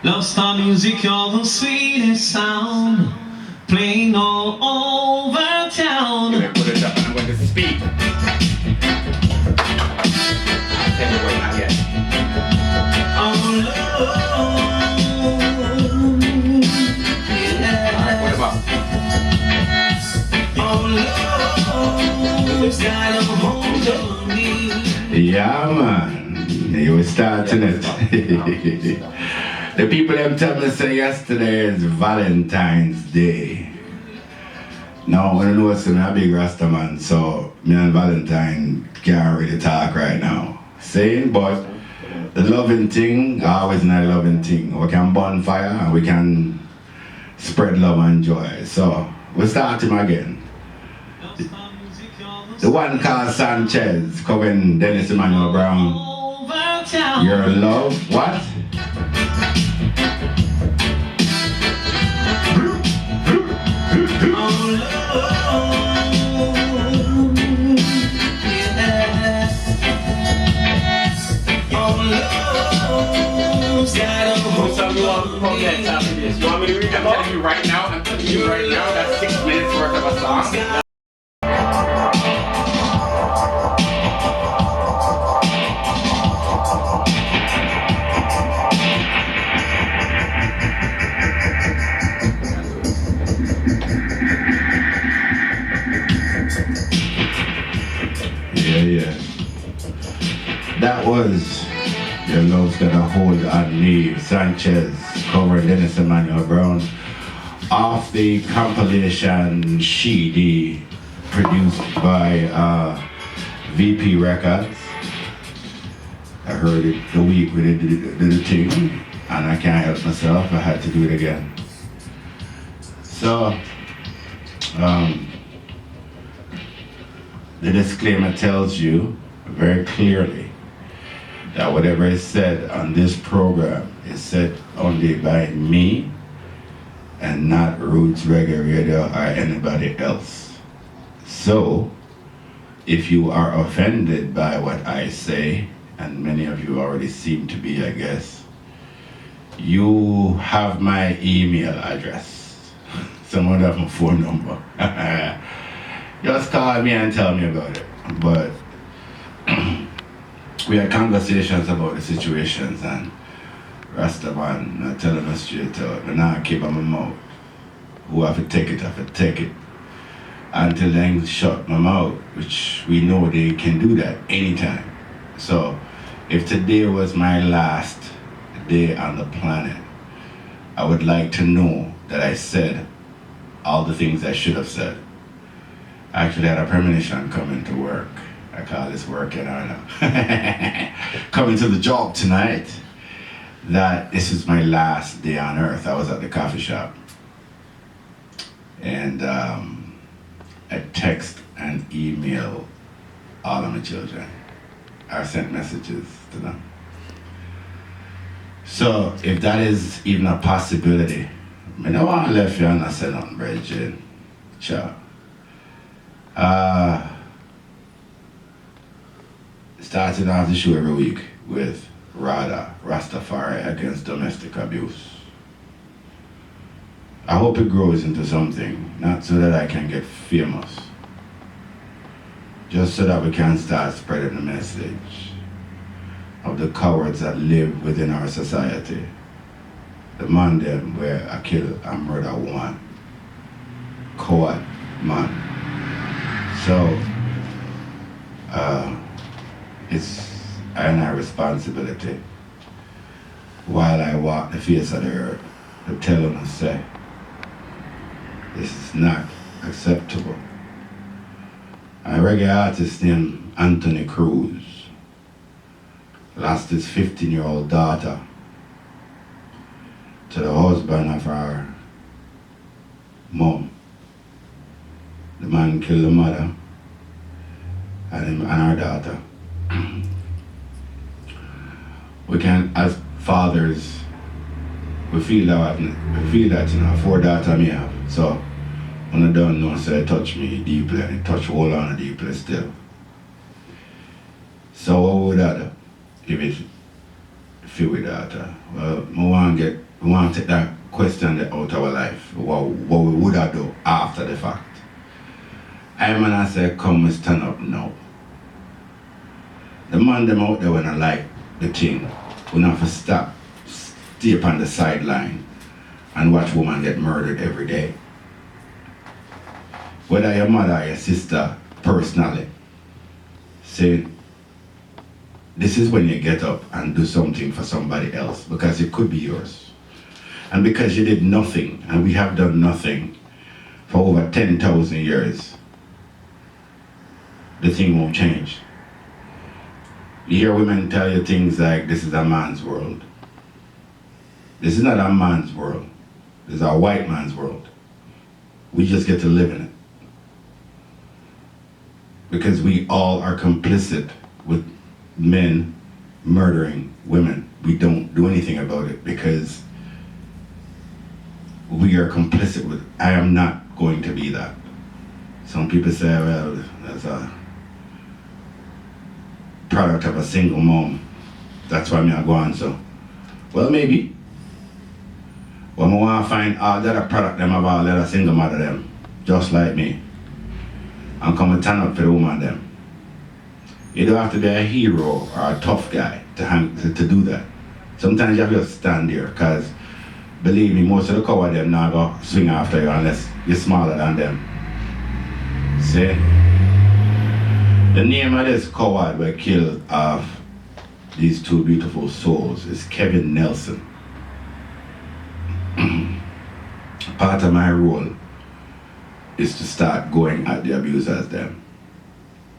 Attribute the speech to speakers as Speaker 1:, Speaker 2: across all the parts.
Speaker 1: Love star music, you're the sweetest sound, playing all over town.
Speaker 2: You put it up and I'm going to speak. I'll tell you what, not yet.
Speaker 1: Oh, love, yeah.
Speaker 2: Alright, what about?
Speaker 1: Oh, love's got a hold on me.
Speaker 3: Yeah, man. You were starting it. The people them tell me say yesterday is Valentine's Day. Now I know I'm a big Rasta man, so me and Valentine can't really talk right now. Saying, but the loving thing, always not a loving thing. We can bonfire and we can spread love and joy. So we start him again. The one called Sanchez covering Dennis Emmanuel Brown. Your love, what?
Speaker 2: You want me to read? I'm telling you right now, that's 6 minutes worth of a song.
Speaker 3: Yeah. That was Your Love's Got a Hold on Me, Sanchez covering Dennis Emmanuel Brown off the compilation She produced by VP Records. I heard it the week we did the thing and I can't help myself, I had to do it again. So the disclaimer tells you very clearly that whatever is said on this program is said only by me and not Roots Reggae Radio or anybody else. So, if you are offended by what I say, and many of you already seem to be, I guess, you have my email address. Someone have my phone number. Just call me and tell me about it. But we had conversations about the situations and Rastaman not telling us straight out, but now I keep on my mouth. Who have to take it, until then shut my mouth, which we know they can do that anytime. So if today was my last day on the planet, I would like to know that I said all the things I should have said. I actually had a premonition coming to work. I call this working, I know. Coming to the job tonight, that this is my last day on earth. I was at the coffee shop. And I text and email all of my children. I sent messages to them. So if that is even a possibility, I don't want to left you and not say nothing, Bridget. Sure. Starting off the show every week with RADA, Rastafari Against Domestic Abuse. I hope it grows into something, not so that I can get famous, just so that we can start spreading the message of the cowards that live within our society. The man them where I kill and murder a woman. Coward man. So, it's our responsibility while I walk the face of the earth to tell them to say, this is not acceptable. A reggae artist named Anthony Cruz lost his 15-year-old daughter to the husband of our mom. The man killed the mother and our daughter. We can, as fathers, we feel that, you know, 4 daughters me have. So when I don't know, so it touch me deeply and it touch all on deeply still. So what would I do if it feel with daughter. Well, we want to take that question out of our life, what we would have done after the fact. I say, come and stand up now. The man them out there when I like the thing, we have to stop, stay up on the sideline and watch women get murdered every day. Whether your mother or your sister, personally, say, this is when you get up and do something for somebody else, because it could be yours. And because you did nothing, and we have done nothing for over 10,000 years, the thing won't change. You hear women tell you things like, this is a man's world. This is not a man's world. This is a white man's world. We just get to live in it. Because we all are complicit with men murdering women. We don't do anything about it because we are complicit with it. I am not going to be that. Some people say, well, that's a product of a single mom. That's why I go on so. Well, maybe. Well, I want to find all the other product them of all the other single mother them, just like me. And come and turn up for the woman them. You don't have to be a hero or a tough guy to do that. Sometimes you have to stand there, because believe me, most of the coward them not go swing after you unless you're smaller than them. See? The name of this coward who killed off these two beautiful souls is Kevin Nelson. Part of my role is to start going at the abusers them.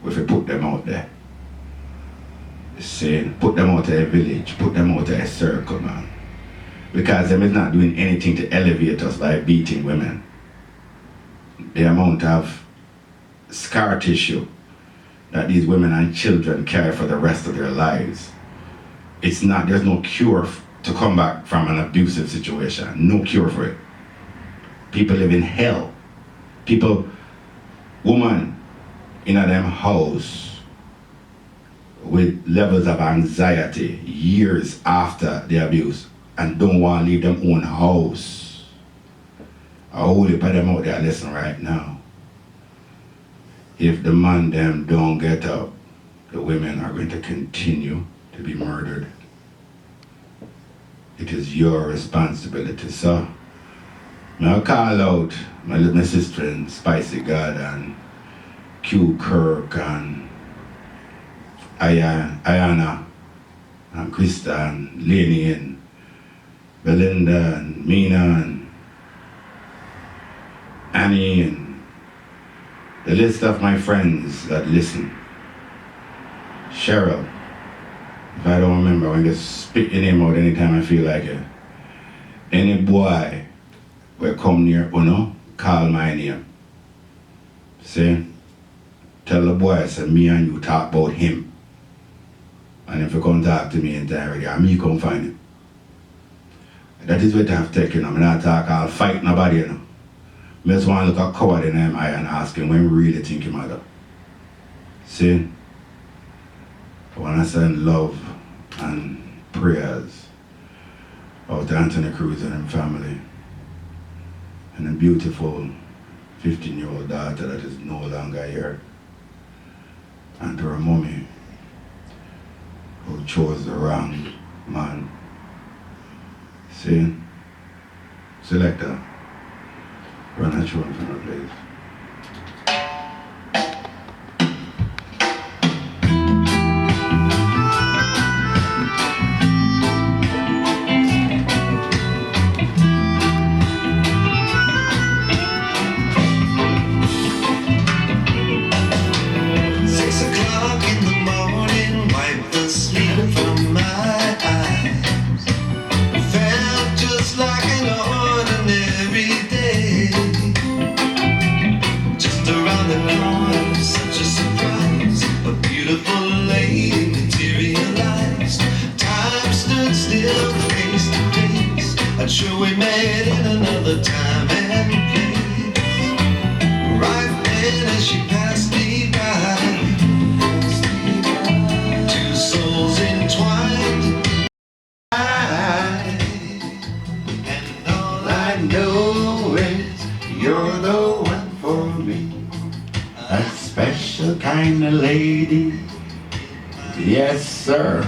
Speaker 3: If you put them out there. It's saying, put them out of a village, put them out of a circle, man. Because them is not doing anything to elevate us by beating women. The amount of scar tissue that these women and children carry for the rest of their lives. It's not, there's no cure to come back from an abusive situation. No cure for it. People live in hell. People, woman in a them house with levels of anxiety years after the abuse and don't want to leave them own house. I hold it by them out there listen right now. If the man them don't get up, the women are going to continue to be murdered. It is your responsibility, so I'll call out my sister and Spicy God and Q Kirk and Iyahna and Krista and Lenny and Belinda and Mena and Annie and the list of my friends that listen. Sheryl, if I don't remember, I can just spit your name out anytime I feel like it. Any boy will come near Uno, call my name. See? Tell the boy, say me and you talk about him. And if you come talk to me entirely, and me come find him. That is what I have taken. I'm not talk, I'll fight nobody, you know. I just want to look at coward in them eye and ask him when we really think him out. See? I want to send love and prayers out to Anthony Cruz and his family. And a beautiful 15-year-old daughter that is no longer here. And to her mommy, who chose the wrong man. See? Selector, run a tune for me, please.
Speaker 1: Sure we met in another time and place. Right then as she passed me by.
Speaker 3: know it, you're the one for me. That special kind of lady. Yes, sir.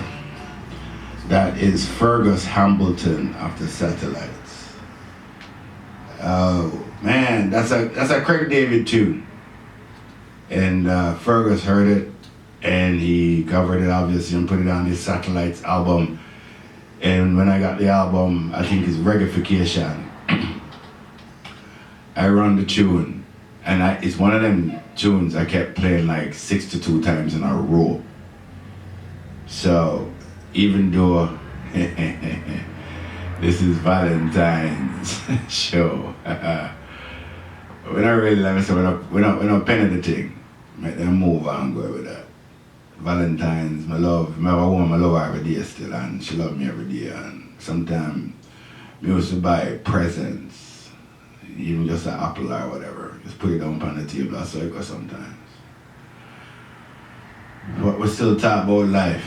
Speaker 3: That is Fergus Hambleton of the Satellites. Oh man, that's a Craig David tune. And Fergus heard it, and he covered it obviously and put it on his Satellites album. And when I got the album, I think it's Reggaeification, I run the tune, and it's one of them tunes I kept playing like 62 times in a row. So even though this is Valentine's show, we don't really let me say we're not penning the thing. Make them move on, go with that. Valentine's, my love, my woman, I love her every day still, and she love me every day. And sometimes we used to buy presents, even just an apple or whatever, just put it down on the table, that's how it goes sometimes. But we still talk about life.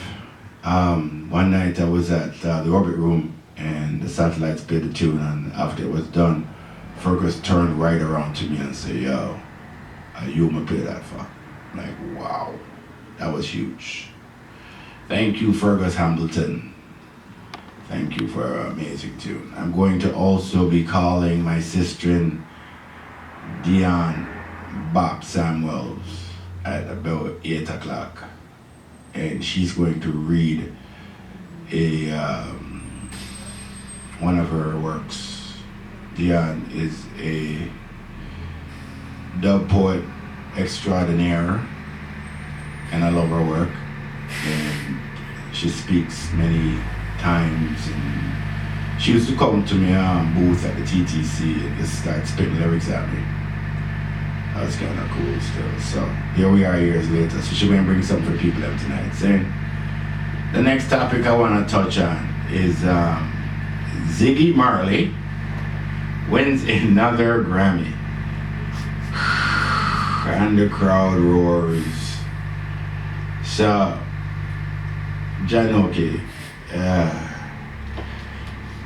Speaker 3: One night I was at the Orbit Room and the Satellites played the tune, and after it was done, Fergus turned right around to me and said, yo, you me play that for? I'm like, wow. That was huge. Thank you, Fergus Hambleton. Thank you for an amazing tune. I'm going to also be calling my sister Dionne Bob Samuels at about 8 o'clock. And she's going to read one of her works. Dionne is a dub poet extraordinaire, and I love her work, and she speaks many times, and she used to come to me booth at the TTC and just start spitting lyrics at me. That was kind of cool still. So here we are years later, so she's going to bring something for people up tonight. So the next topic I want to touch on is Ziggy Marley wins another Grammy, and the crowd roars. So, Janoki,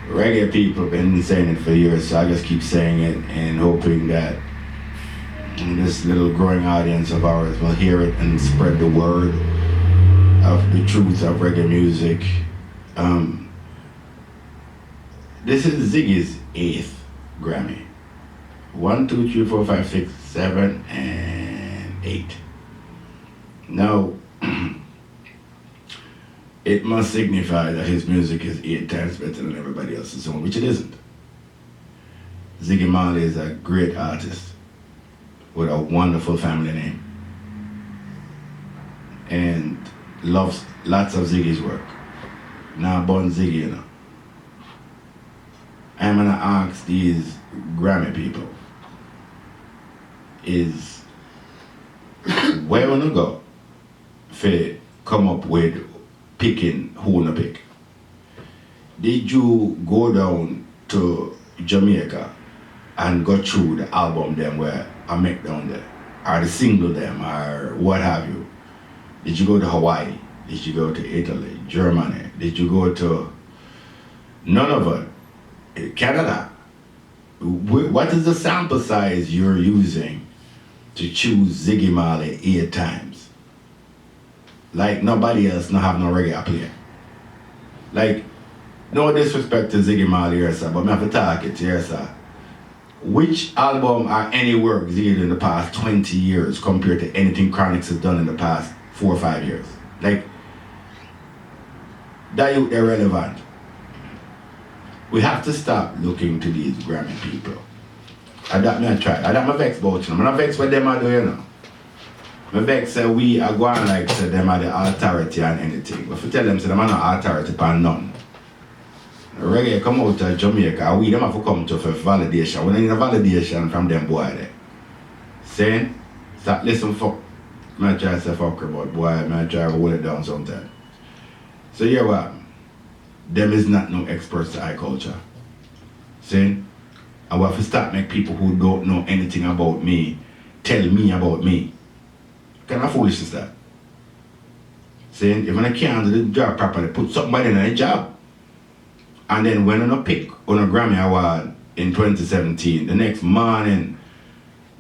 Speaker 3: reggae people have been saying it for years, so I just keep saying it and hoping that this little growing audience of ours will hear it and spread the word of the truth of reggae music. This is Ziggy's 8th Grammy. 1, 2, 3, 4, 5, 6, 7, and 8. Now, it must signify that his music is 8 times better than everybody else's own, which it isn't. Ziggy Marley is a great artist with a wonderful family name and loves lots of Ziggy's work. Now, born Ziggy, you know. I'm gonna ask these Grammy people, is where wanna go for come up with picking who to pick? Did you go down to Jamaica and go through the album them where I make down there, or the single them, or what have you? Did you go to Hawaii? Did you go to Italy, Germany? Did you go to none of it? Canada? What is the sample size you're using to choose Ziggy Marley 8 times? Like nobody else not have no reggae player. Like, no disrespect to Ziggy Marley here, sir, but I have to talk it here, sir. Which album or any work Ziggy did in the past 20 years compared to anything Chronix has done in the past 4 or 5 years? Like, that youth irrelevant. We have to stop looking to these Grammy people. And that me try. And that me vex about them. I'm not vex what them are doing, you know. Me vex say we are going like say them are the authority on anything. But if you tell them say them are not authority on none. Reggae come out of Jamaica, we them have to come to for validation. We don't need a validation from them boy there. Saying, stop listen fuck. I try to say fuck about boy, I try to hold it down sometimes. So yeah what? Them is not no experts to high culture. See? And we have to start make people who don't know anything about me tell me about me. What kind of foolish is that? See? If I can't do the job properly, put somebody in a job. And then when I pick on a Grammy award in 2017. The next morning,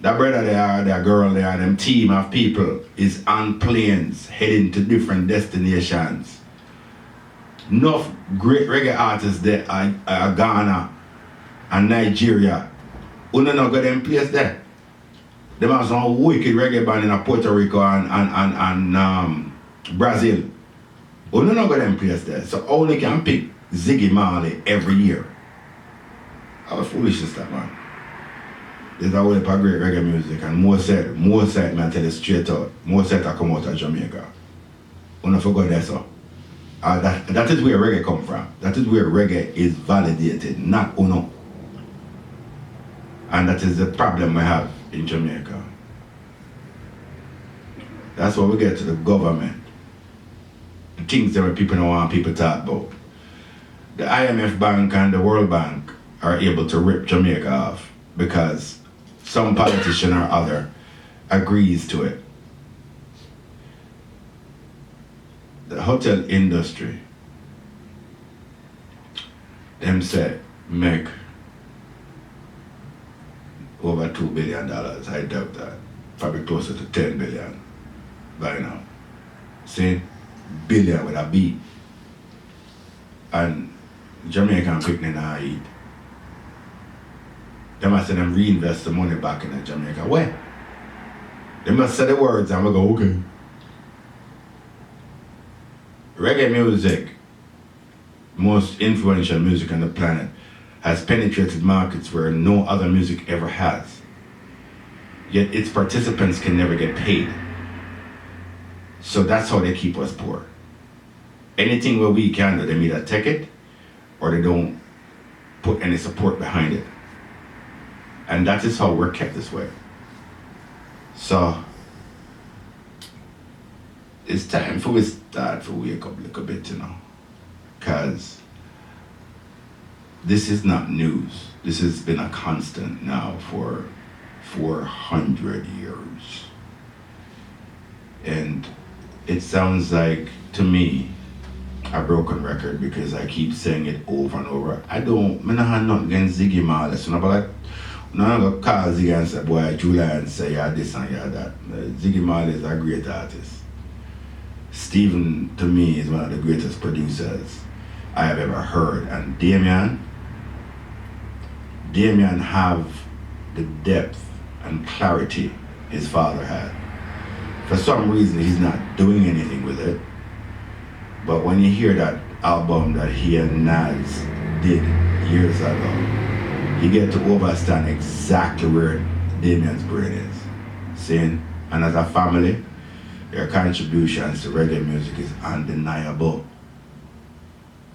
Speaker 3: that brother there, that girl there, them team of people is on planes heading to different destinations. Enough great reggae artists there are Ghana and Nigeria. Who don't got them place there? Them have some wicked reggae band in Puerto Rico and Brazil. Who don't got them place there? So only can pick Ziggy Marley every year. How foolish is that, man? There's a whole heap of great reggae music, and more said, man, tell you straight out, more said I come out of Jamaica. You don't forget that, so. That is where reggae come from. That is where reggae is validated, not uno. And that is the problem we have in Jamaica. That's why we get to the government. The things that people don't want people to talk about. The IMF Bank and the World Bank are able to rip Jamaica off because some politician or other agrees to it. The hotel industry, them say, make over $2 billion. I doubt that. Probably closer to 10 billion by now. See? Billion with a B. And Jamaican picnic now eat. They must say them reinvest the money back in Jamaica. Where? They must say the words and we go, okay. Reggae music, most influential music on the planet, has penetrated markets where no other music ever has. Yet its participants can never get paid. So that's how they keep us poor. Anything where we can do, they either take it or they don't put any support behind it. And that is how we're kept this way. So it's time for we start to wake up a little bit, you know, because this is not news. This has been a constant now for 400 years. And it sounds like, to me, a broken record because I keep saying it over and over. I don't have nothing against Ziggy Marley. So I'm not going to call Ziggy and say, boy, JuLion say, yeah, this and yeah, that. Ziggy Marley is a great artist. Stephen, to me, is one of the greatest producers I have ever heard. And Damian have the depth and clarity his father had. For some reason, he's not doing anything with it. But when you hear that album that he and Nas did years ago, you get to understand exactly where Damian's brain is. Seeing? And as a family, their contributions to reggae music is undeniable.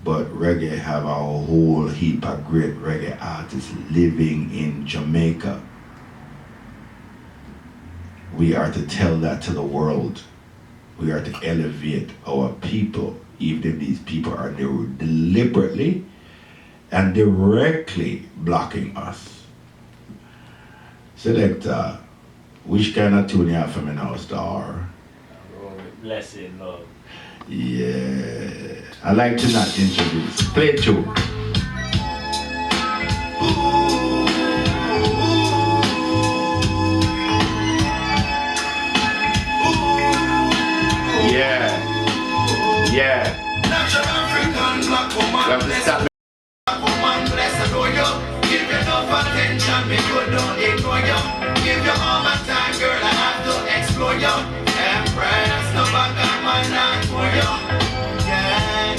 Speaker 3: But reggae have a whole heap of great reggae artists living in Jamaica. We are to tell that to the world. We are to elevate our people, even if these people are deliberately and directly blocking us. Selector, which kind of tune you have for me now, Star?
Speaker 1: Blessing, love.
Speaker 3: Yeah, I like to not introduce. Play it too. Yeah.
Speaker 4: Natural African black woman, black woman, bless adore you. Give you enough attention, me good, don't ignore you. Give you all my time, girl, I have to explore you. Empress, no back on my night for you. Yeah.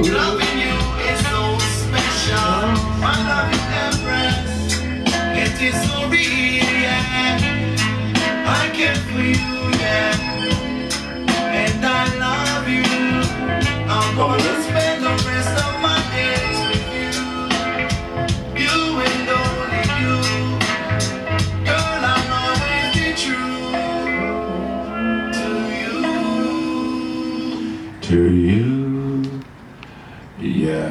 Speaker 4: Loving you is so special. I love you, Empress. It is so real, yeah. I care for you, yeah. And I love you. I'm gonna spend the rest of my days with you. You and only you. Girl, I'll always be true to you.
Speaker 3: To you. Yeah.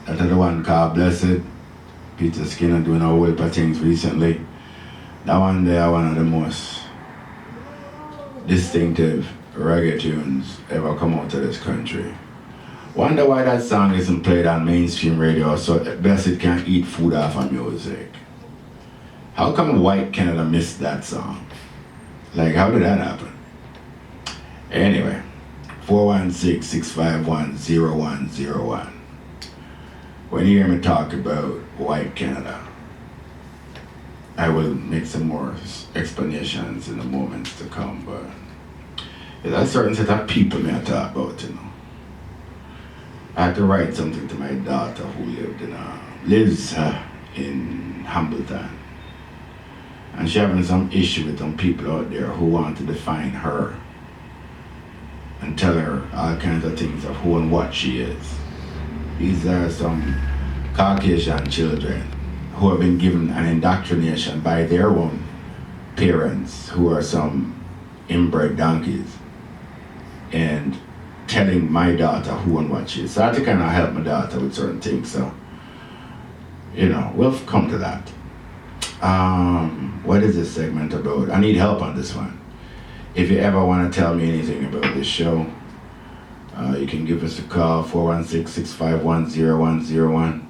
Speaker 3: That's the one called Blessed. Peter Skinner doing a whole heap of things recently. That one there, one of the most distinctive reggae tunes ever come out of this country. Wonder why that song isn't played on mainstream radio so Blessed can eat food off of music. How come white Canada missed that song? Like, how did that happen? Anyway, 416-651-0101. When you hear me talk about white Canada, I will make some more explanations in the moments to come, but there's a certain set of people me I talk about, you know. I had to write something to my daughter who lives in Hambleton. And she's having some issue with some people out there who want to define her and tell her all kinds of things of who and what she is. These are some Caucasian children who have been given an indoctrination by their own parents who are some inbred donkeys and telling my daughter who and what she is. So I had to kind of help my daughter with certain things, so, you know, we'll come to that. What is this segment about? I need help on this one. If you ever want to tell me anything about this show, you can give us a call, 416-651-0101.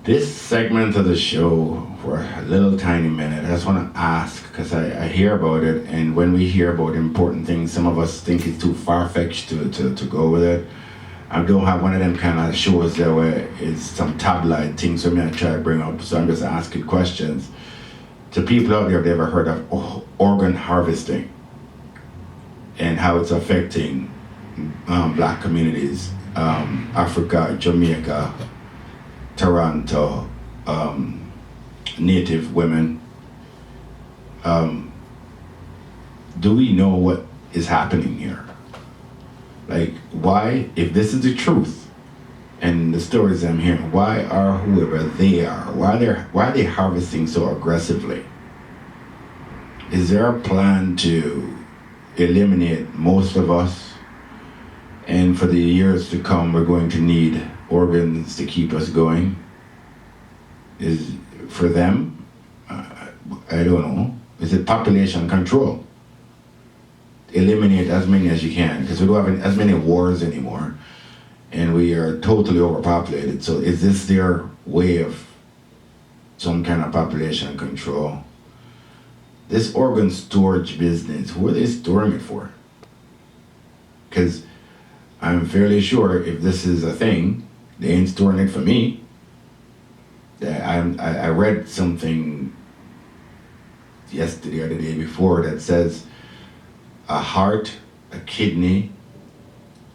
Speaker 3: This segment of the show, for a little tiny minute, I just want to ask, because I hear about it, and when we hear about important things, some of us think it's too far-fetched to go with it. I don't have one of them kind of shows there where it's some tabloid things for me to try to bring up, so I'm just asking questions to people out there if they've ever heard of organ harvesting and how it's affecting black communities, Africa, Jamaica, Toronto, Native women. Do we know what is happening here? Like, why, if this is the truth, and the stories I'm hearing, why are whoever they are, why are they harvesting so aggressively? Is there a plan to eliminate most of us? And for the years to come, we're going to need organs to keep us going? Is for them? I don't know. Is it population control? Eliminate as many as you can, because we don't have as many wars anymore, and we are totally overpopulated. So is this their way of some kind of population control? This organ storage business, who are they storing it for? Because I'm fairly sure if this is a thing, they ain't storing it for me. I read something yesterday or the day before that says a heart, a kidney,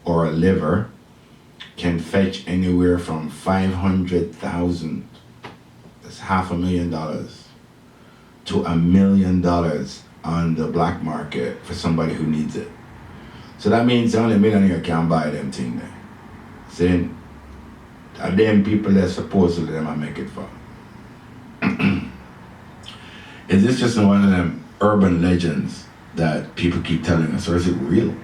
Speaker 3: or a liver can fetch anywhere from $500,000, that's $500,000, to $1 million on the black market for somebody who needs it. So that means only a millionaire can buy them thing there. Saying, them people that supposedly them I make it for. Is this just one of them urban legends that people keep telling us, or is it real?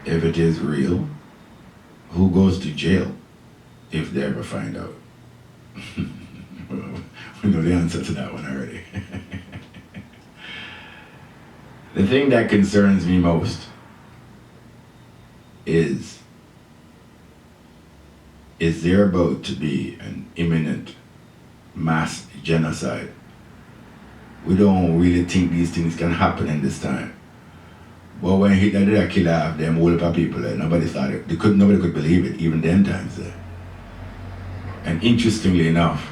Speaker 3: If it is real, who goes to jail if they ever find out? We know the answer to that one already. The thing that concerns me most is there about to be an imminent mass genocide? We don't really think these things can happen in this time. But when Hitler did a kill off them whole of people, nobody thought it. Nobody could believe it, even then times there. And interestingly enough,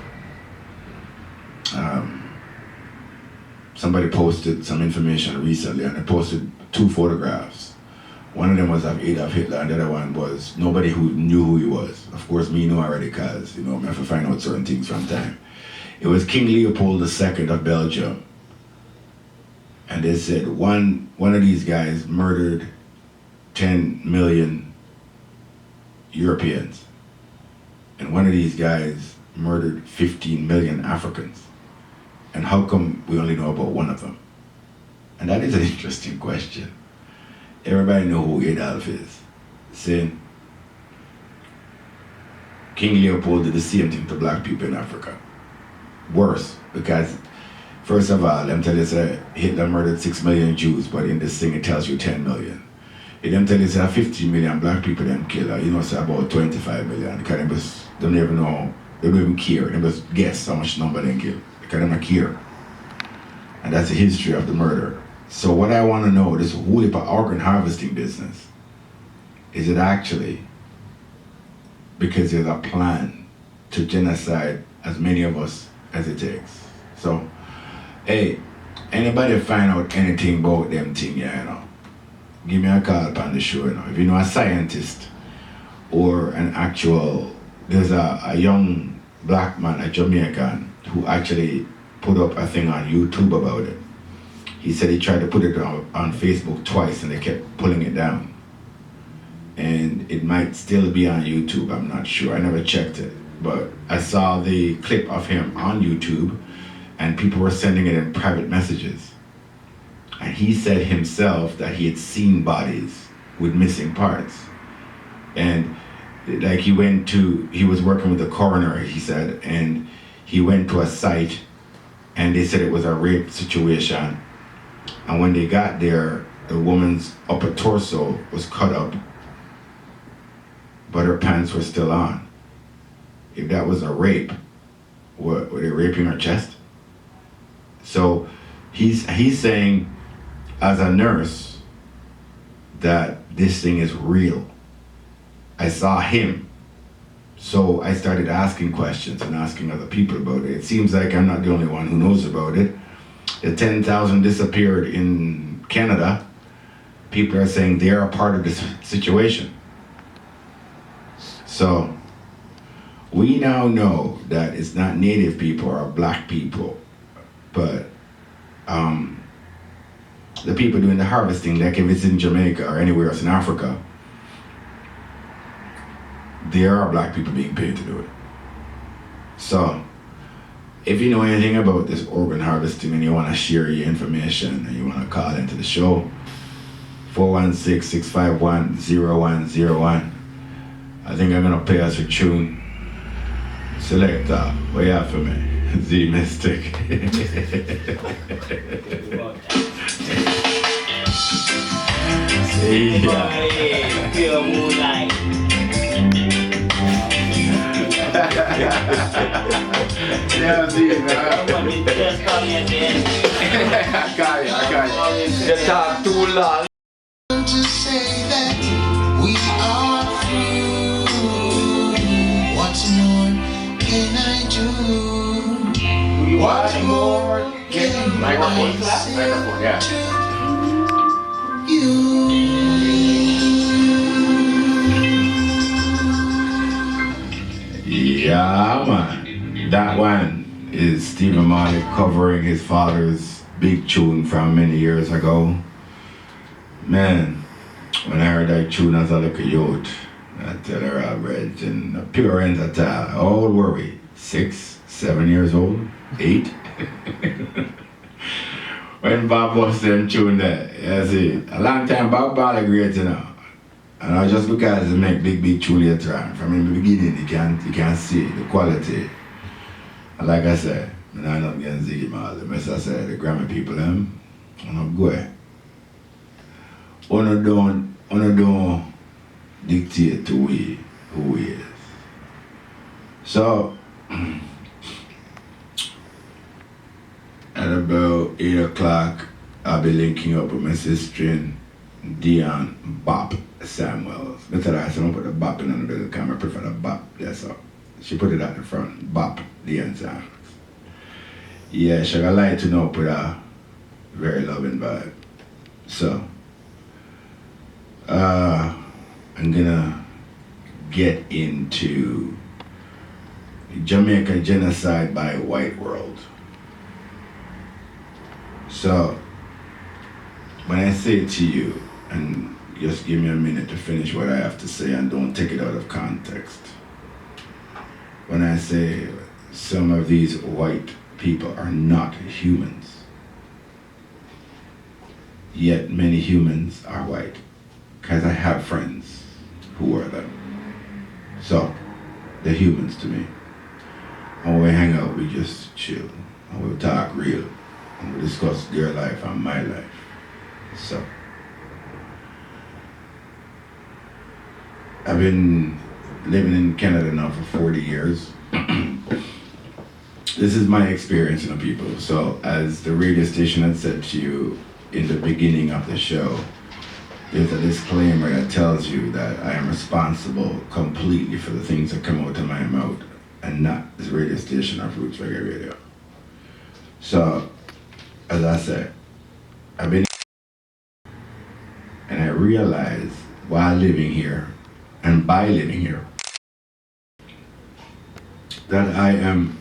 Speaker 3: somebody posted some information recently, and they posted 2 photographs. One of them was of Adolf Hitler, and the other one was nobody who knew who he was. Of course, me knew already, because, you know, I have to find out certain things from time. It was King Leopold II of Belgium. And they said one of these guys murdered 10 million Europeans. And one of these guys murdered 15 million Africans. And how come we only know about one of them? And that is an interesting question. Everybody know who Adolf is. Saying King Leopold did the same thing to black people in Africa. Worse, because first of all, let me tell you, Hitler murdered 6 million Jews, but in this thing it tells you 10 million. If them tell you say 15 million black people them kill, you know, say about 25 million. Because they never know, they don't even care. They just guess how much number they kill. Because they don't care. And that's the history of the murder. So what I want to know, this whole heap of organ harvesting business, is it actually because there's a plan to genocide as many of us as it takes? So, hey, anybody find out anything about them thing, yeah, you know, give me a call upon the show, you know. If you know a scientist or an actual, there's a young black man, a Jamaican, who actually put up a thing on YouTube about it. He said he tried to put it on Facebook twice and they kept pulling it down. And it might still be on YouTube, I'm not sure, I never checked it. But I saw the clip of him on YouTube and people were sending it in private messages. And he said himself that he had seen bodies with missing parts. And like he was working with the coroner, he said, and he went to a site and they said it was a rape situation. And when they got there, the woman's upper torso was cut up, but her pants were still on. If that was a rape, were they raping her chest? So he's saying, as a nurse, that this thing is real. I saw him. So I started asking questions and asking other people about it. It seems like I'm not the only one who knows about it. The 10,000 disappeared in Canada. People are saying they are a part of this situation. So we now know that it's not native people or black people, but the people doing the harvesting, like if it's in Jamaica or anywhere else in Africa, there are black people being paid to do it. So if you know anything about this organ harvesting and you want to share your information and you want to call into the show, 416-651-0101. I think I'm going to play us a tune. Select what you have for me? Z Mystic. Yeah, Z, man. I got you.
Speaker 5: You talk too long.
Speaker 4: To say that we are free. What more can I do?
Speaker 2: What more can microphone, yeah.
Speaker 3: Yeah, man. That one is Stephen Marley covering his father's big tune from many years ago. Man, when I heard that tune as a little youth, I tell her I read in a pure entertainment. How old were we? 6, 7 years old? 8? When Bob was them tune there, you see, a long time Bob Marley great, you know. And just because they make big tune later on, from the beginning you can see the quality. And like I said, I'm not getting Ziggy Marley. As I said, the Grammy people, I'm not going. One don't dictate to we who we is. So at about 8 o'clock, I'll be linking up with my sister Dionne Bop Samuels. I tell her I said, put the bop in on the middle camera, I prefer the bop, that's all. She put it at the front, Bop Dionne Samuels. Yeah, she got like to know, put a very loving vibe. So, I'm gonna get into Jamaican Genocide by White World. So, when I say to you, and just give me a minute to finish what I have to say and don't take it out of context. When I say some of these white people are not humans, yet many humans are white, because I have friends who are them. So, they're humans to me. And when we hang out, we just chill, and we talk real, and we discuss their life and my life. So, I've been living in Canada now for 40 years. This is my experience, people. So as the radio station had said to you in the beginning of the show, there's a disclaimer that tells you that I am responsible completely for the things that come out of my mouth and not this radio station of Roots Reggae Radio. So, as I said, I've been and I realized while living here and by living here that I am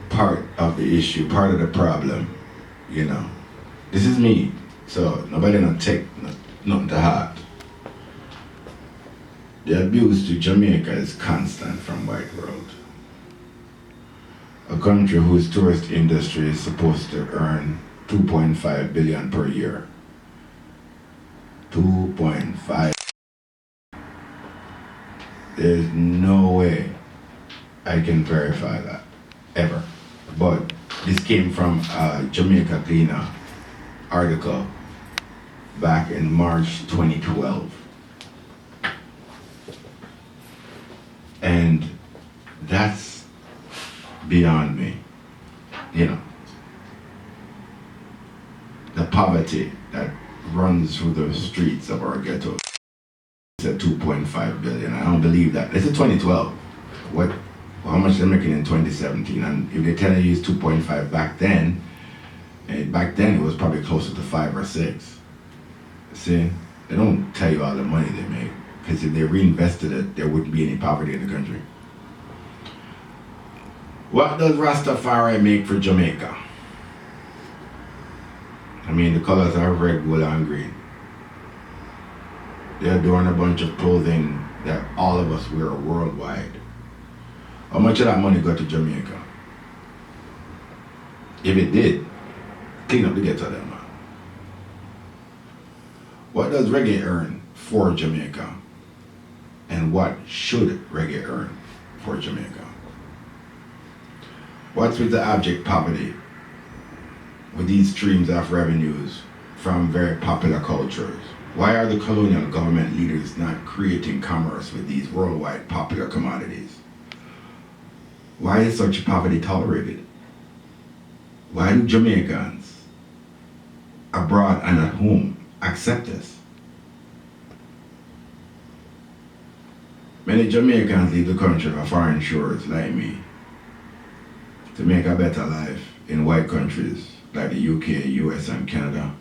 Speaker 3: part of the issue, part of the problem, This is me, so nobody not take nothing to heart. The abuse to Jamaica is constant from white world. A country whose tourist industry is supposed to earn 2.5 billion per year. 2.5. There's no way I can verify that, ever. But this came from a Jamaica Cleaner article back in March 2012. And that's beyond me, The poverty that runs through the streets of our ghetto. It's at 2.5 billion. I don't believe that. This is 2012. How much they're making in 2017? And if they're telling you it's 2.5 back then it was probably closer to 5 or 6. See, they don't tell you all the money they make, because if they reinvested it, there wouldn't be any poverty in the country. What does Rastafari make for Jamaica? I mean, the colors are red, gold, and green. They're doing a bunch of clothing that all of us wear worldwide. How much of that money go to Jamaica? If it did, clean up the ghetto there, man. What does reggae earn for Jamaica? And what should reggae earn for Jamaica? What's with the abject poverty with these streams of revenues from very popular cultures? Why are the colonial government leaders not creating commerce with these worldwide popular commodities? Why is such poverty tolerated? Why do Jamaicans abroad and at home accept this? Many Jamaicans leave the country for foreign shores like me to make a better life in white countries like the UK, US, and Canada.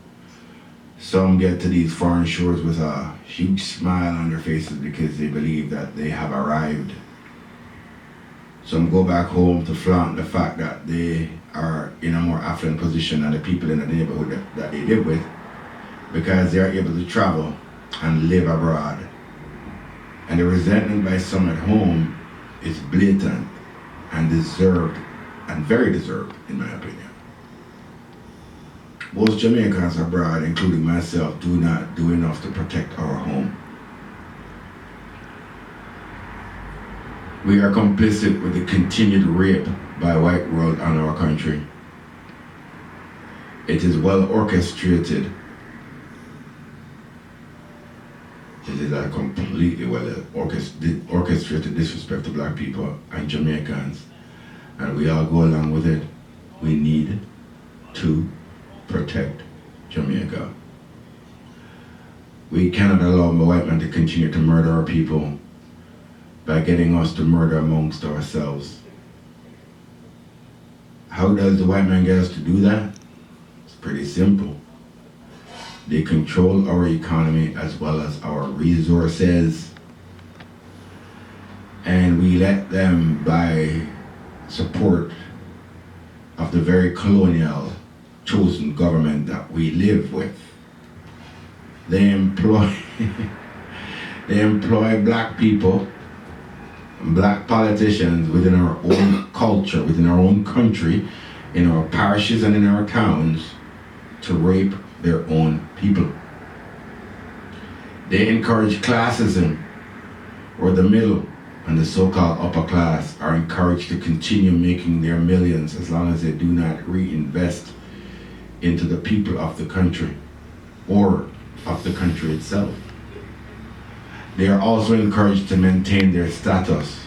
Speaker 3: Some get to these foreign shores with a huge smile on their faces because they believe that they have arrived. Some go back home to flaunt the fact that they are in a more affluent position than the people in the neighborhood that they live with, because they are able to travel and live abroad. And the resentment by some at home is blatant and deserved, and very deserved, in my opinion. Most Jamaicans abroad, including myself, do not do enough to protect our home. We are complicit with the continued rape by white world on our country. It is well orchestrated. It is a completely well orchestrated disrespect to black people and Jamaicans, and we all go along with it. We need to protect Jamaica. We cannot allow the white man to continue to murder our people by getting us to murder amongst ourselves. How does the white man get us to do that? It's pretty simple. They control our economy as well as our resources, and we let them buy support of the very colonial chosen government that we live with. They employ black people, black politicians within our own culture, within our own country, in our parishes and in our towns, to rape their own people. They encourage classism, or the middle and the so-called upper class are encouraged to continue making their millions as long as they do not reinvest into the people of the country or of the country itself. they are also encouraged to maintain their status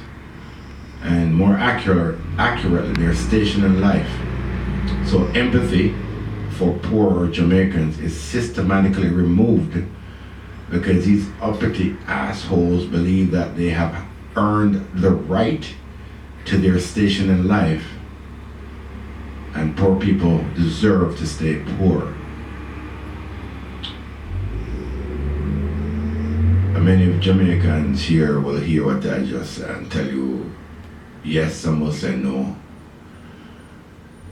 Speaker 3: and more accurately their station in life. So empathy for poorer Jamaicans is systematically removed because these uppity assholes believe that they have earned the right to their station in life and poor people deserve to stay poor. And many of Jamaicans here will hear what I just said and tell you, yes, some will say no.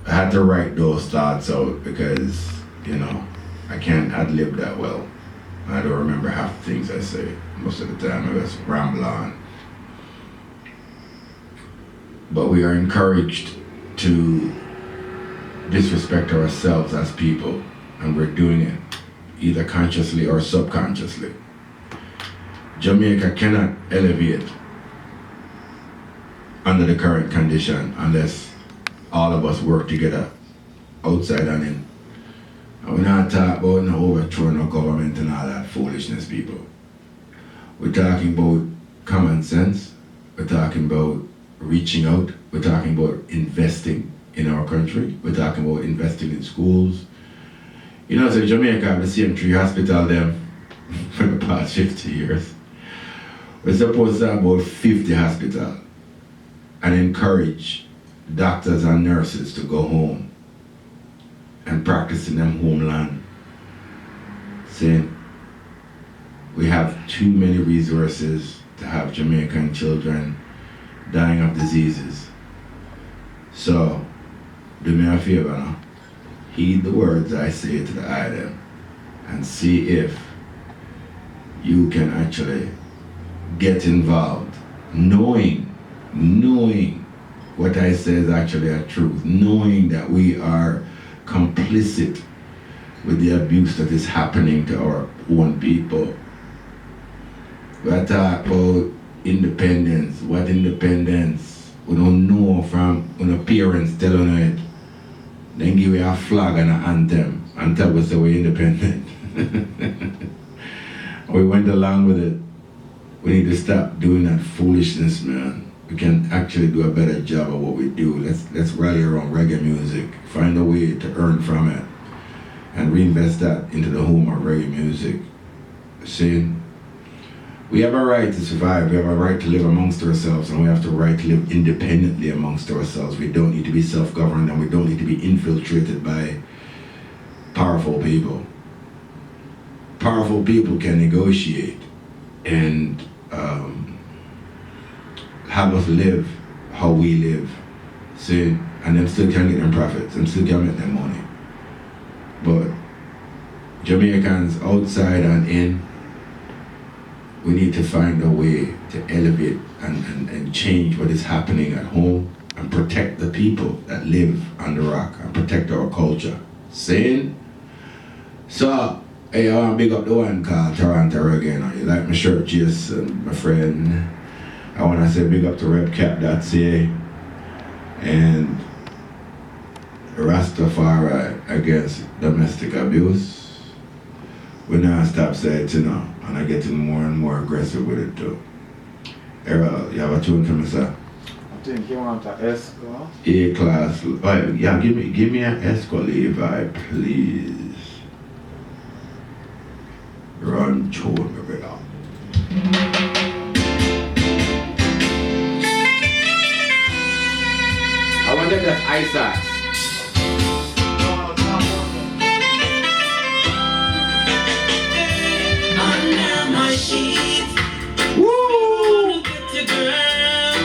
Speaker 3: I had to write those thoughts out because, you know, I can't ad-lib that well. I don't remember half the things I say. Most of the time I just ramble on. But we are encouraged to disrespect ourselves as people, and we're doing it either consciously or subconsciously. Jamaica cannot elevate under the current condition unless all of us work together, outside and in. And we're not talking about no overthrowing our government and all that foolishness, people. We're talking about common sense. We're talking about reaching out. We're talking about investing in our country. We're talking about investing in schools. You know, so Jamaica have the same 3 hospitals them for the past 50 years. We're supposed to have about 50 hospitals and encourage doctors and nurses to go home and practice in them homeland. Saying we have too many resources to have Jamaican children dying of diseases. So, do me a favor now. Heed the words I say to the item and see if you can actually get involved, knowing what I say is actually a truth, knowing that we are complicit with the abuse that is happening to our own people. We are talking about independence. What independence? We don't know from when our parents telling it. Then give you a flag and an anthem and tell us that we're independent. We went along with it. We need to stop doing that foolishness, man. We can actually do a better job of what we do. Let's rally around reggae music, find a way to earn from it, and reinvest that into the home of reggae music. See, we have a right to survive, we have a right to live amongst ourselves, and we have the right to live independently amongst ourselves. We don't need to be self-governed, and we don't need to be infiltrated by powerful people. Powerful people can negotiate and have us live how we live, see, and them still can get them profits, them still can make them money. But Jamaicans outside and in, we need to find a way to elevate and change what is happening at home and protect the people that live on the rock and protect our culture. Saying? So, hey, I want to big up the one called Toronto Reggae. You know, you like my shirt, Jason, my friend. I want to say big up to repcap.ca and Rastafari against domestic abuse. We now stop saying it, you know, and I'm getting more and more aggressive with it too. Errol, you have a tune for me, sir?
Speaker 5: I think you want an Exco.
Speaker 3: A-class. Oh, yeah, give me an Exco, Levi, please. Run tune, my brother.
Speaker 2: I wonder if that's Isaac.
Speaker 1: Under my sheets.
Speaker 3: Woo!
Speaker 1: Get your girl.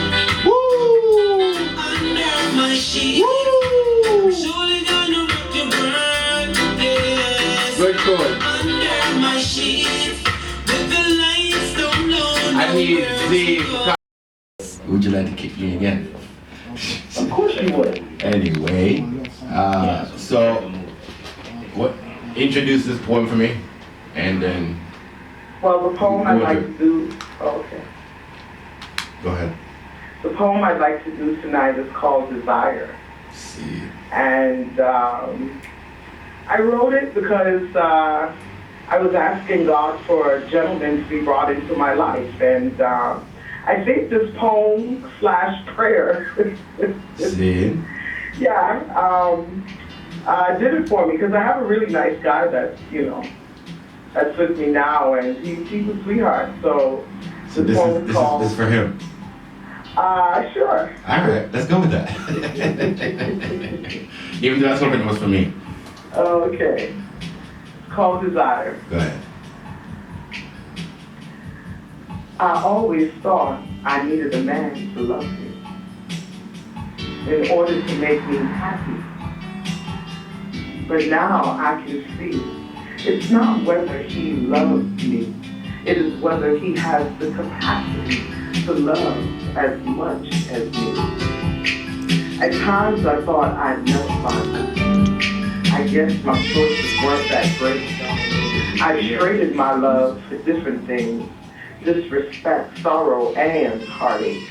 Speaker 3: Woo!
Speaker 1: Under my sheets.
Speaker 3: Woo!
Speaker 1: Surely gonna rock your world. Yes.
Speaker 2: Good chord.
Speaker 1: Under my sheets. With the lights don't blow.
Speaker 2: I need
Speaker 1: nowhere to
Speaker 2: Z.
Speaker 1: go.
Speaker 3: Would you like to kick me again?
Speaker 6: Of course you would.
Speaker 3: Anyway, so what? Introduce this poem for me, and then
Speaker 6: Well, the poem I'd like to do, okay.
Speaker 3: go ahead.
Speaker 6: The poem I'd like to do tonight is called Desire.
Speaker 3: See.
Speaker 6: And I wrote it because I was asking God for a gentleman to be brought into my life, and I think this poem / prayer,
Speaker 3: See?
Speaker 6: yeah, did it for me, because I have a really nice guy that's, that's with me now, and he's a sweetheart. So
Speaker 3: this
Speaker 6: poem
Speaker 3: is
Speaker 6: called,
Speaker 3: this for him.
Speaker 6: Sure.
Speaker 3: All right, let's go with that. Even though that's hoping it was for me.
Speaker 6: Okay. It's called Desire.
Speaker 3: Go ahead.
Speaker 6: I always thought I needed a man to love me in order to make me happy. But now I can see it's not whether he loves me, it is whether he has the capacity to love as much as me. At times I thought I'd never find him. I guess my choices weren't that great. I traded my love for different things, disrespect, sorrow, and heartache.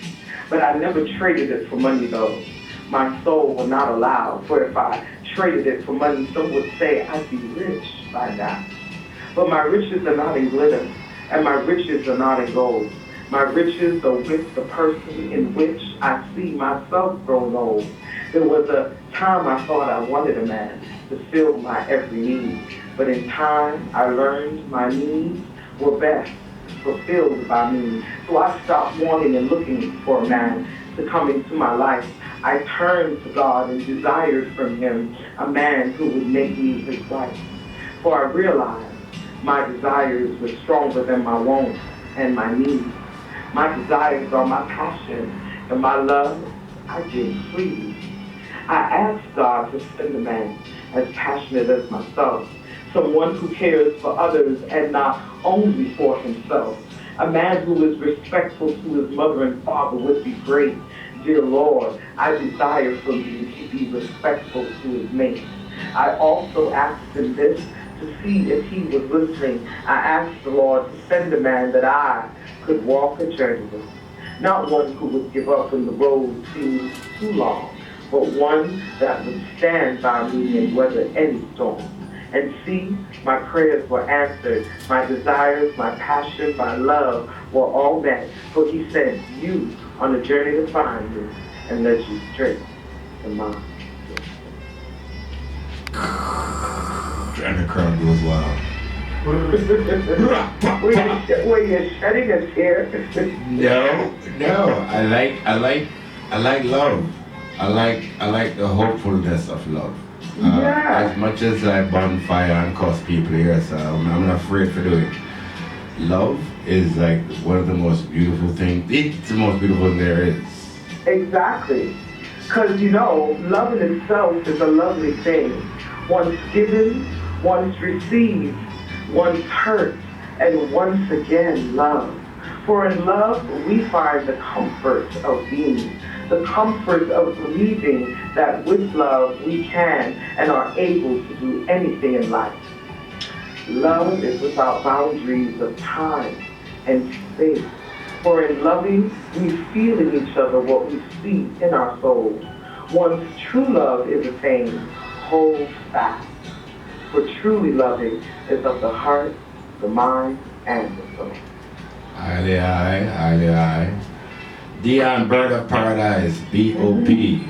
Speaker 6: But I never traded it for money though. My soul would not allow, for if I traded it for money, some would say I'd be rich by now. But my riches are not in glitter, and my riches are not in gold. My riches are with the person in which I see myself growing old. There was a time I thought I wanted a man to fill my every need. But in time, I learned my needs were best fulfilled by me. So I stopped wanting and looking for a man to come into my life. I turned to God and desired from him a man who would make me his wife. For I realized my desires were stronger than my wants and my needs. My desires are my passion, and my love I give freely. I asked God to send a man as passionate as myself, someone who cares for others and not only for himself. A man who is respectful to his mother and father would be great. Dear Lord, I desire from you to be respectful to his mate. I also asked him this to see if he was listening. I asked the Lord to send a man that I could walk a journey with. Not one who would give up when the road seems too long, but one that would stand by me and weather any storm. And see, my prayers were answered. My desires, my passion, my love were all met. For he sent you on a journey to find me and led you straight to mine.
Speaker 3: And the crowd goes wild.
Speaker 6: Were you shedding a tear?
Speaker 3: No. I like love. I like the hopefulness of love. As much as I bonfire and cause people here, so I'm not afraid for doing it. Love is like one of the most beautiful things. It's the most beautiful thing there is.
Speaker 6: Exactly. Because, love in itself is a lovely thing. Once given, once received, once hurt, and once again loved. For in love, we find the comfort of being, the comfort of believing that with love we can and are able to do anything in life. Love is without boundaries of time and space. For in loving, we feel in each other what we see in our souls. Once true love is attained, hold fast. For truly loving is of the heart, the mind, and the soul.
Speaker 3: Aye. Dionne, Bird of Paradise, B.O.P.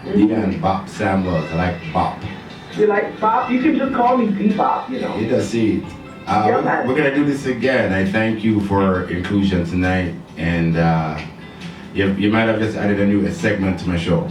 Speaker 3: Dionne Bop Samuels, I like Bop.
Speaker 6: You like Bop? You can just call me B-Bop,
Speaker 3: You just see it. We're going to do this again. I thank you for inclusion tonight. And you might have just added a new segment to my show.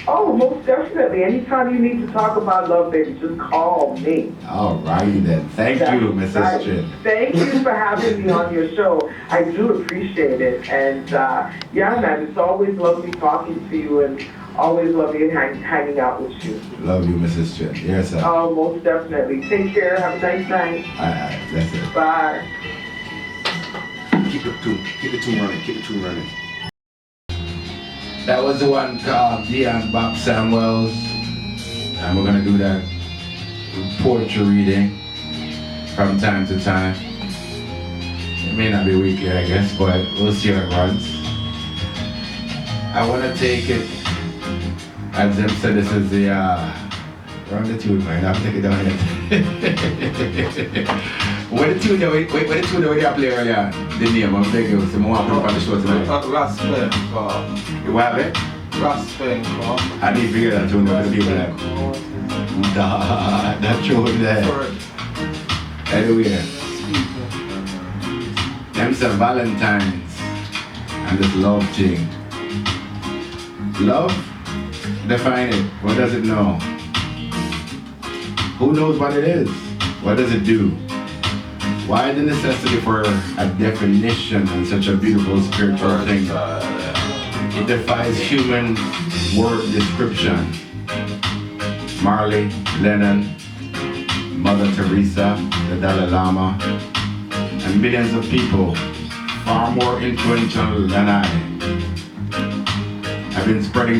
Speaker 6: Oh, most definitely. Anytime you need to talk about love, baby, just call me.
Speaker 3: All righty then. Thank you, Miss Sister.
Speaker 6: Thank you for having me on your show. I do appreciate it. And man, it's always lovely talking to you and always lovely hanging out with you.
Speaker 3: Love you, Miss Sister. Yes, sir.
Speaker 6: Oh, most definitely. Take care. Have a nice night.
Speaker 3: Aye. That's it.
Speaker 6: Bye.
Speaker 3: Keep the tune running. That was the one called Dionne Bop Samuels. And we're gonna do that poetry reading from time to time. It may not be weekly, I guess, but we'll see how it runs. I wanna take it, as them said, this is the run the tune, man. I'll take it down here. When the tune that we play earlier, the name, I'm begging you, so I want to put up on the show tonight. You have it? I need to figure that tune out for the people there. That tune there. Anyway. Them say Valentine's and this love thing. Love? Define it. What does it know? Who knows what it is? What does it do? Why the necessity for a definition on such a beautiful spiritual thing? It defies human word description. Marley, Lennon, Mother Teresa, the Dalai Lama, and millions of people far more influential than I have been spreading,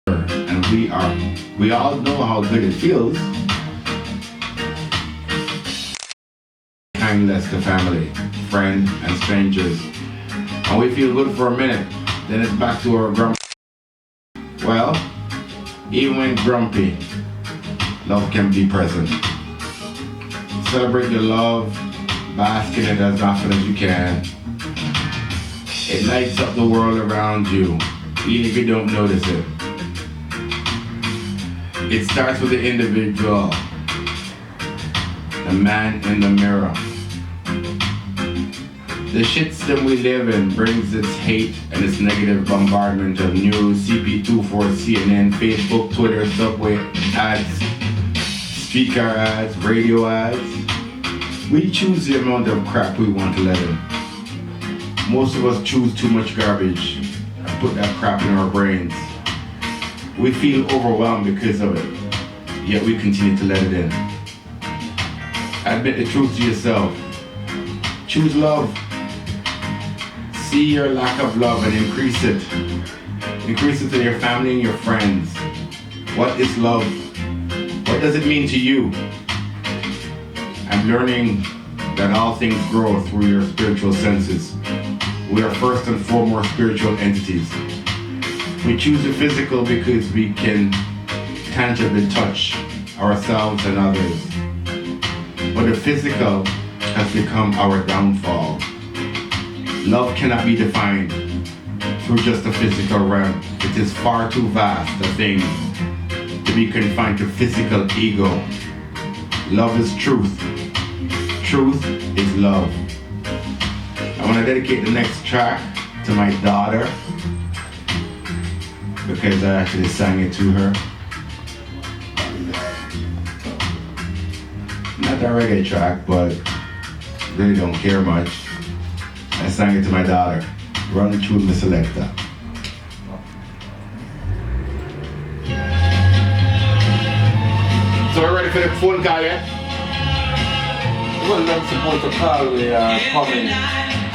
Speaker 3: and we all know how good it feels. Kindness to family, friends, and strangers, and we feel good for a minute, then it's back to our grumpy. Well, even when grumpy, love can be present. Celebrate your love, bask in it as often as you can. It lights up the world around you, even if you don't notice it. It starts with the individual, the man in the mirror. The shitstorm we live in brings its hate and its negative bombardment of news, CP24, CNN, Facebook, Twitter, subway ads, streetcar ads, radio ads. We choose the amount of crap we want to let in. Most of us choose too much garbage and put that crap in our brains. We feel overwhelmed because of it, yet we continue to let it in. Admit the truth to yourself. Choose love. See your lack of love and increase it. Increase it to your family and your friends. What is love? What does it mean to you? I'm learning that all things grow through your spiritual senses. We are first and foremost spiritual entities. We choose the physical because we can tangibly touch ourselves and others. But the physical has become our downfall. Love cannot be defined through just the physical realm. It is far too vast a thing to be confined to physical ego. Love is truth. Truth is love. I want to dedicate the next track to my daughter because I actually sang it to her. Not a reggae track, but really don't care much. I sang it to my daughter. Run it through the selector.
Speaker 2: So we're ready for the phone call yet?
Speaker 5: Well, I'm supposed to call we are coming.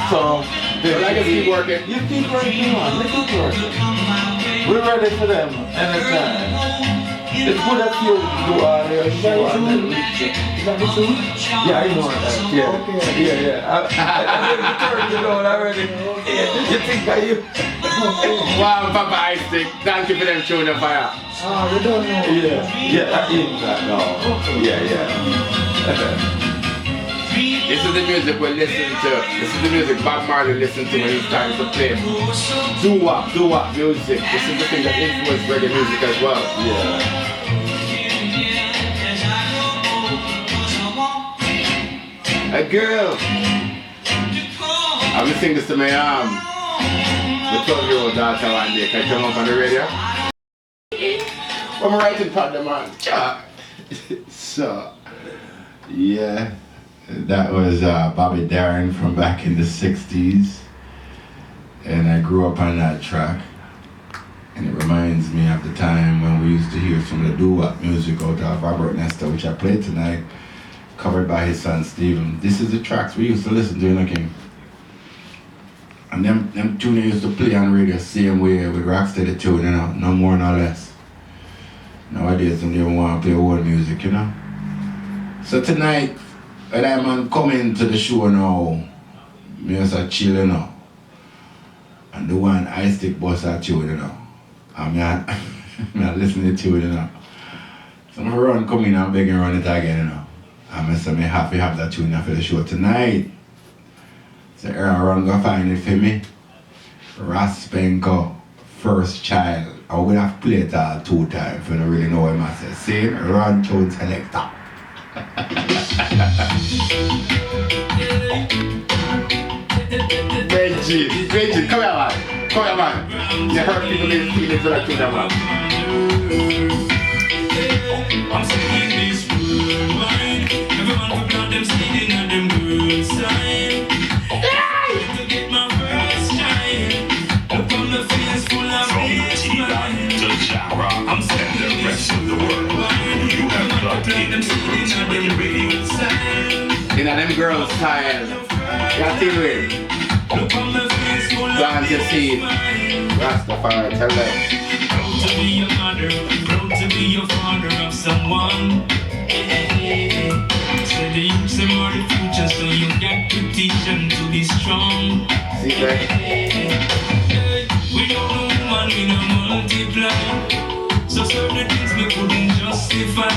Speaker 5: So,
Speaker 2: I can keep working.
Speaker 5: You keep working on, you keep working. We're ready for them anytime. It's good that you do your show and then we is that the truth? Yeah, I know that. Yeah. Okay. Yeah. I turned it on already. You think I you?
Speaker 2: Wow, Papa Ice Stick. Thank you for them showing the fire.
Speaker 5: Oh, you don't know. Yeah, that is that. No. Yeah.
Speaker 2: This is the music we listen to. This is the music Bob Marley listened to when he started to play doo-wop music. This is the thing that influenced reggae music as well.
Speaker 5: Yeah.
Speaker 2: A girl. I'm listening this to my the 12-year-old daughter one day. Can I turn up on the radio? I'm writing part of man.
Speaker 3: So, yeah. That was Bobby Darin from back in the 60s, and I grew up on that track, and it reminds me of the time when we used to hear some of the doo-wop music out of Robert Nesta, which I played tonight, covered by his son Stephen. This is the tracks we used to listen to, you know, King. And them tunes used to play on radio same way with Rocksteady tune, you know, no more no less. Nowadays, they don't even want to play old music, you know. So tonight, when I'm coming to the show now, me just chill, you know. And the one I stick bust at you, you know. I'm not listening to you, you know. So I'm run come in and beg and run it again, you know. And I said, I have to have that tune for the show tonight. So RRR go find it for me. Raspenko, First Child. I would have played it all 2 times if you don't really know what I say. See, run tune selector.
Speaker 2: Reggie, come here, man. Come here, man. You hurt people in feelings for that tune, man.
Speaker 4: I'm saying this worldwide. Everyone who got them sitting on them good side. To get my first time. Look on the face full of baseline. I'm saying the rest of the worldwide. You have plugged in them sitting on them good side.
Speaker 2: You know, them girls tired. You got to deal with it.
Speaker 4: Look on the face full of
Speaker 2: Glad to see it. Rastafari, tell them.
Speaker 4: Proud to be your mother, proud to be your father of someone. Say the youths are the future, so you got to teach them to be strong.
Speaker 2: See that?
Speaker 4: We don't know woman, we don't multiply. So certain things we couldn't justify.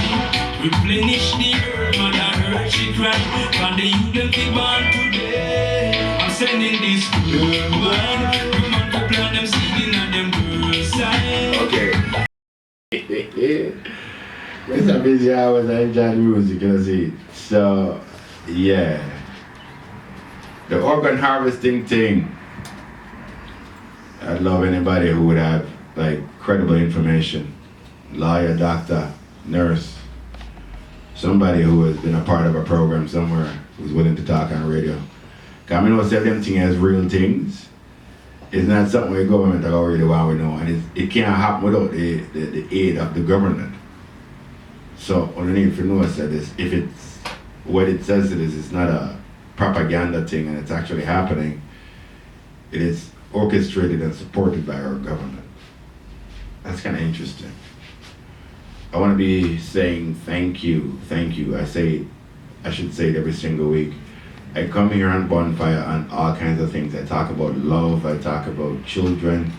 Speaker 4: Replenish the earth, mother earth she cried. But the youth them keep on today. I'm sending this worldwide. We multiply them seeding on them girls' side.
Speaker 2: Okay.
Speaker 3: It's a busy hours, I enjoy the music, you see. So, yeah. The organ harvesting thing. I'd love anybody who would have, like, credible information. Lawyer, doctor, nurse. Somebody who has been a part of a program somewhere who's willing to talk on the radio. Because I know some of them things as real things. It's not something the government that already want to know, and it can't happen without the aid of the government. So all you need to know is that if it's what it says it is, it's not a propaganda thing and it's actually happening. It is orchestrated and supported by our government. That's kind of interesting. I want to be saying thank you. I should say it every single week. I come here on Bonfire on all kinds of things. I talk about love, I talk about children,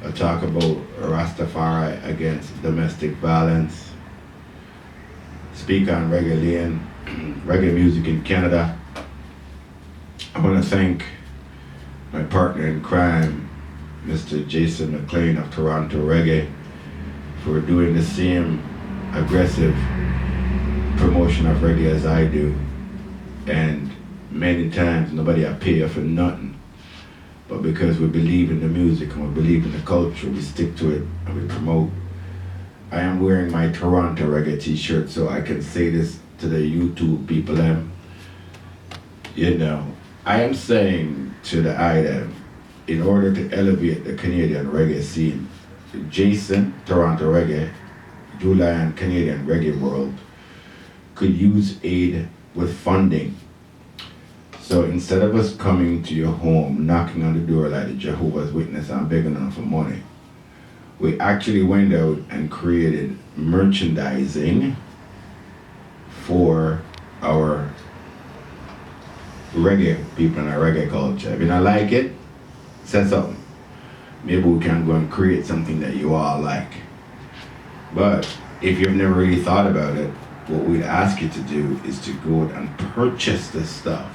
Speaker 3: I talk about Rastafari against domestic violence, speak on RaLion, reggae music in Canada. I want to thank my partner in crime, Mr. Jason McLean of Toronto Reggae, for doing the same aggressive promotion of reggae as I do. And many times nobody I pay for nothing. But because we believe in the music and we believe in the culture, we stick to it and we promote. I am wearing my Toronto Reggae t-shirt so I can say this to the YouTube people. You know, I am saying to the item, in order to elevate the Canadian reggae scene, Jason, Toronto Reggae, JuLion, Canadian Reggae World, could use aid with funding. So instead of us coming to your home, knocking on the door like the Jehovah's Witness and begging them for money, we actually went out and created merchandising for our reggae people and our reggae culture. If you don't like it, say something. Maybe we can go and create something that you all like. But if you've never really thought about it, what we'd ask you to do is to go and purchase this stuff.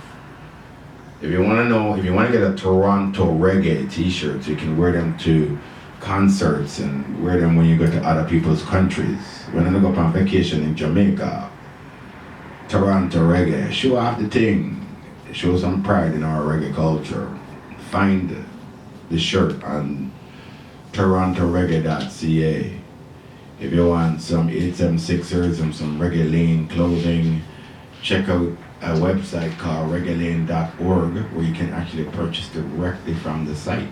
Speaker 3: If you want to know, if you want to get a Toronto Reggae t-shirt, you can wear them to concerts and wear them when you go to other people's countries. When you go on vacation in Jamaica, Toronto Reggae, show off the thing, show some pride in our reggae culture. Find the shirt on torontoreggae.ca. If you want some 876ers and some RaLion clothing, check out a website called RaLion.org where you can actually purchase directly from the site.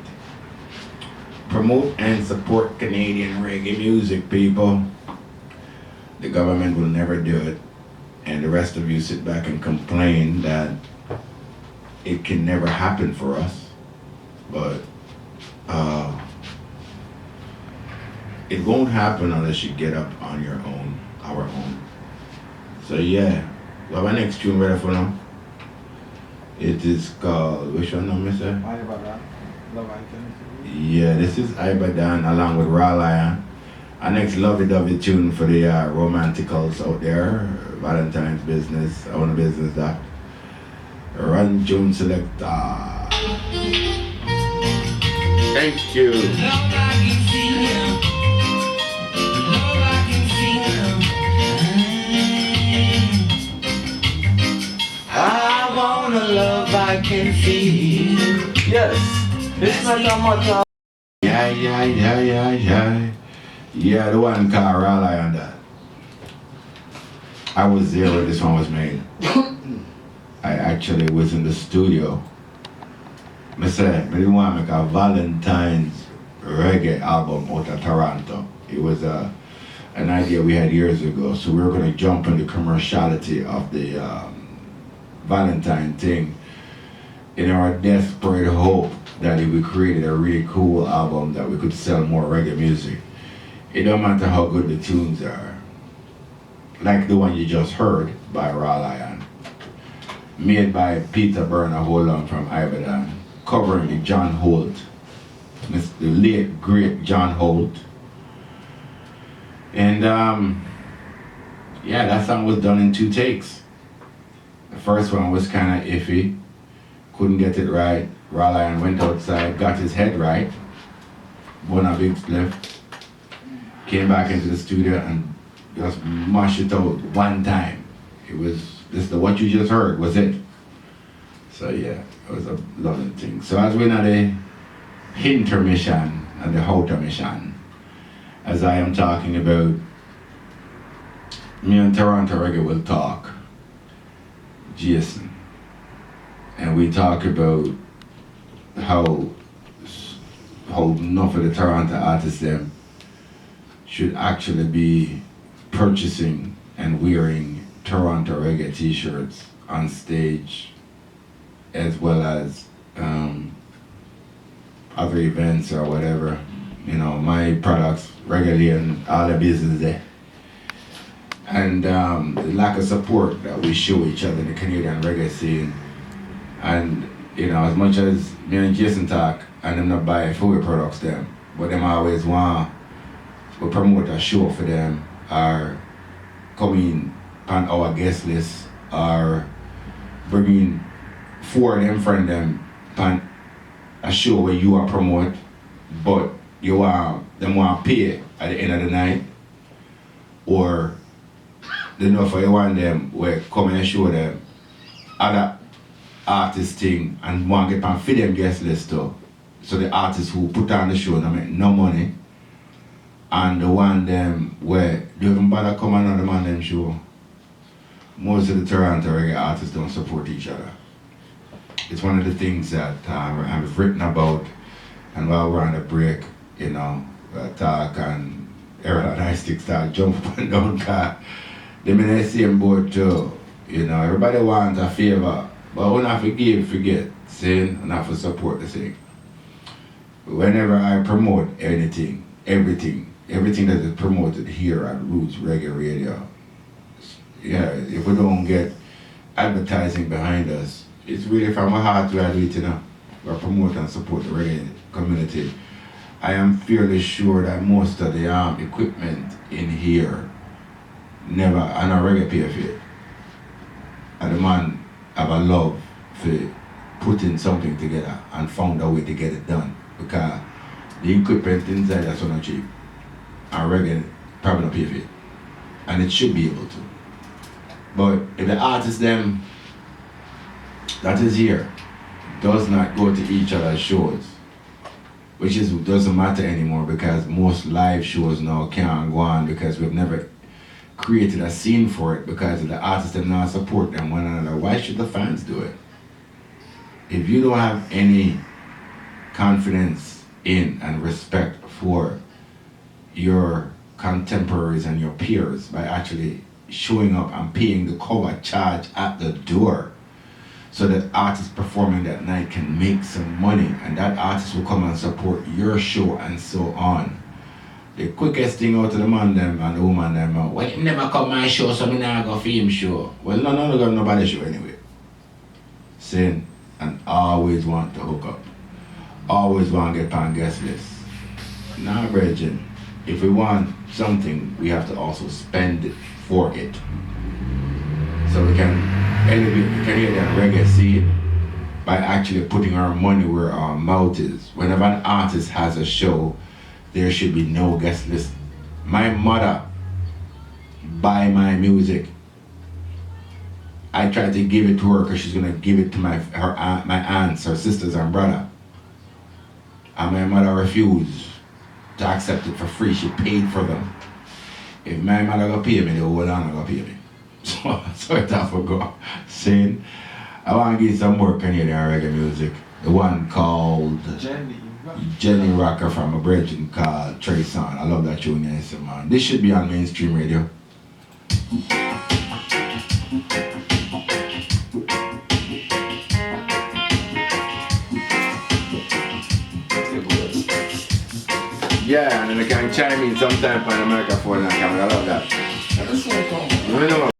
Speaker 3: Promote and support Canadian reggae music, people. The government will never do it, and the rest of you sit back and complain that it can never happen for us, but it won't happen unless you get up on your own, our own. So yeah, we have our next tune ready for now. It is called, which one now, Mr.?
Speaker 5: Iyahna, Love and Tennessee.
Speaker 3: Yeah, this is Ibadan along with RaLion. Our next lovey-dovey tune for the romanticals out there, Valentine's business, I want a business that. Run June Selector.
Speaker 2: Thank you.
Speaker 3: I want a love I can feel.
Speaker 5: Yes, it's not a matter.
Speaker 3: Yeah. Yeah, the one called RaLion that. I was there when this one was made. I actually was in the studio. I said, I didn't want to make a Valentine's reggae album out of Toronto. It was an idea we had years ago. So we were going to jump on the commerciality of the Valentine thing in our desperate hope that if we created a really cool album that we could sell more reggae music. It don't matter how good the tunes are. Like the one you just heard by RaLion, made by Peter Burner Holung from Iyahna, covering the John Holt, the late great John Holt. And yeah, that song was done in 2 takes. The first one was kind of iffy, couldn't get it right. RaLion went outside, got his head right, won a big spliff, came back into the studio and just mashed it out one time. It was just what you just heard was it. So yeah, it was a lovely thing. So as we're at the intermission and the outer mission, as I am talking about, me and Toronto Reggae will talk, Jason, and we talk about how enough of the Toronto artists them should actually be purchasing and wearing Toronto Reggae t-shirts on stage, as well as other events or whatever. You know, my products, RaLion, all the business there. And the lack of support that we show each other in the Canadian reggae scene. And, you know, as much as me and Jason talk, and them not buy food products them, but them always want we promote a show for them, or coming on our guest list, or bringing 4 of them friend them on a show where you are promote, but you want them want pay at the end of the night, or they know for you want them where come and show them other artist thing and want to get on for them guest list too. So the artists who put on the show don't make no money, and the one them where they even bother coming on the man them show. Most of the Toronto reggae artists don't support each other. It's one of the things that I've written about, and while we're on the break, you know, talk and Errol and I stick start jump up and down car. Them in the same boat too. You know, everybody wants a favor, but we not forget, saying, and have to support the thing. Whenever I promote anything, everything that is promoted here at Roots Reggae Radio, yeah, if we don't get advertising behind us, it's really from my heart we are doing it, you know. We promote and support the reggae community. I am fairly sure that most of the equipment in here never, and a reggae pay for it. And the man have a love for putting something together and found a way to get it done. Because the equipment inside that's not cheap. And reggae probably not pay for it. And it should be able to. But if the artist them that is here does not go to each other's shows, which doesn't matter anymore because most live shows now can't go on because we've never created a scene for it because the artists do not support them one another. Why should the fans do it? If you don't have any confidence in and respect for your contemporaries and your peers by actually showing up and paying the cover charge at the door so that artists performing that night can make some money and that artist will come and support your show and so on. The quickest thing out of the man them and the woman them, well, he never come my show so me not go for him show. Well, no go nobody show anyway. Saying, and always want to hook up. Always want to get on guest list. Nah, Virgin, if we want something, we have to also spend for it. So we can elevate the Canadian reggae scene by actually putting our money where our mouth is. Whenever an artist has a show, there should be no guest list. My mother buy my music. I tried to give it to her because she's gonna give it to my aunts, her sisters and brother. And my mother refused to accept it for free. She paid for them. If my mother gonna pay me, the whole land gonna pay me. So it have to go. Saying, I want to give some more Canadian reggae music. The one called Jen-e-Rocka from a brethren called Treson. I love that tune, yes, man. This should be on mainstream radio.
Speaker 2: Yeah, and then I can chime in sometime on the microphone and camera. I love that. You know,